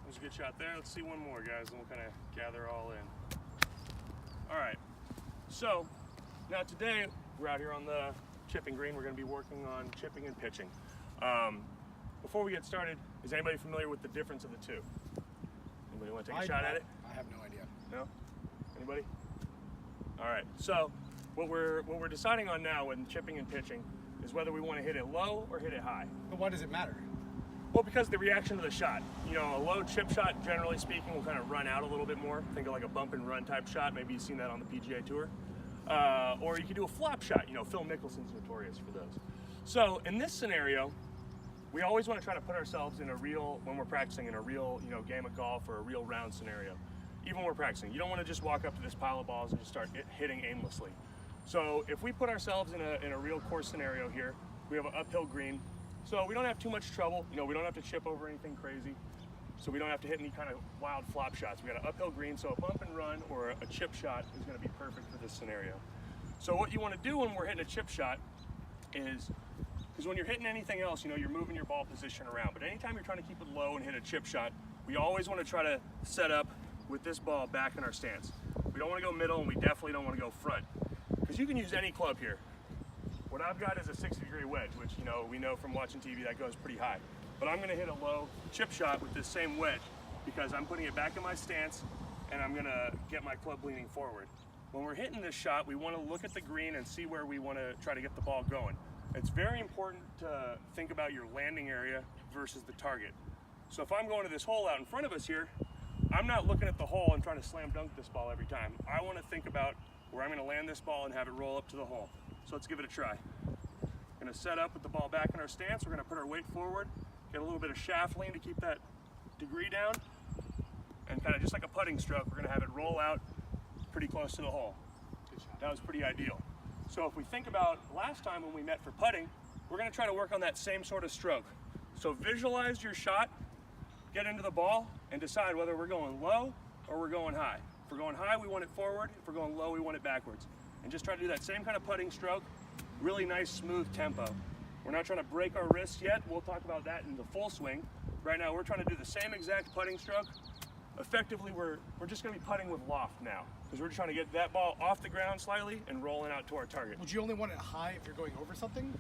There's a good shot there. Let's see one more, guys, and we'll kind of gather all in. All right, so now today we're out here on the chipping green. We're going to be working on chipping and pitching. Before we get started, is anybody familiar with the difference of the two? Anybody want to take a shot at it? I have no idea. No? Anybody? All right, so what we're deciding on now when chipping and pitching is whether we want to hit it low or hit it high. But why does it matter? Well, because the reaction to the shot. You know, a low chip shot, generally speaking, will kind of run out a little bit more. Think of like a bump and run type shot. Maybe you've seen that on the PGA Tour. Or you could do a flop shot. You know, Phil Mickelson's notorious for those. So in this scenario, we always want to try to put ourselves in a real, when we're practicing, in a real, you know, game of golf or a real round scenario. Even when we're practicing, you don't want to just walk up to this pile of balls and just start hitting aimlessly. So if we put ourselves in a real course scenario here, we have an uphill green. So we don't have too much trouble. You know, we don't have to chip over anything crazy. So we don't have to hit any kind of wild flop shots. We got an uphill green, so a bump and run or a chip shot is going to be perfect for this scenario. So what you want to do when we're hitting a chip shot is, because when you're hitting anything else, you know, you're moving your ball position around. But anytime you're trying to keep it low and hit a chip shot, we always want to try to set up with this ball back in our stance. We don't want to go middle, and we definitely don't want to go front. Because you can use any club here. What I've got is a 60-degree wedge, which, you know, we know from watching TV that goes pretty high. But I'm going to hit a low chip shot with this same wedge because I'm putting it back in my stance and I'm going to get my club leaning forward. When we're hitting this shot, we want to look at the green and see where we want to try to get the ball going. It's very important to think about your landing area versus the target. So if I'm going to this hole out in front of us here, I'm not looking at the hole and trying to slam dunk this ball every time. I want to think about where I'm going to land this ball and have it roll up to the hole. So let's give it a try. We're going to set up with the ball back in our stance. We're going to put our weight forward, get a little bit of shaft lean to keep that degree down, and kind of just like a putting stroke, we're going to have it roll out pretty close to the hole. That was pretty ideal. So if we think about last time when we met for putting, we're going to try to work on that same sort of stroke. So visualize your shot, get into the ball, and decide whether we're going low or we're going high. If we're going high, we want it forward. If we're going low, we want it backwards. And just try to do that same kind of putting stroke, really nice, smooth tempo. We're not trying to break our wrists yet. We'll talk about that in the full swing. Right now, we're trying to do the same exact putting stroke. Effectively, we're just going to be putting with loft now, because we're just trying to get that ball off the ground slightly and rolling out to our target. Would you only want it high if you're going over something?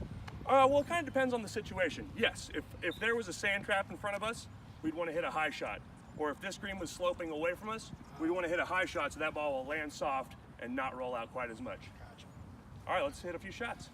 Well, it kind of depends on the situation. Yes, if there was a sand trap in front of us, we'd want to hit a high shot. Or if this green was sloping away from us, we'd want to hit a high shot so that ball will land soft and not roll out quite as much. Gotcha. All right, let's hit a few shots.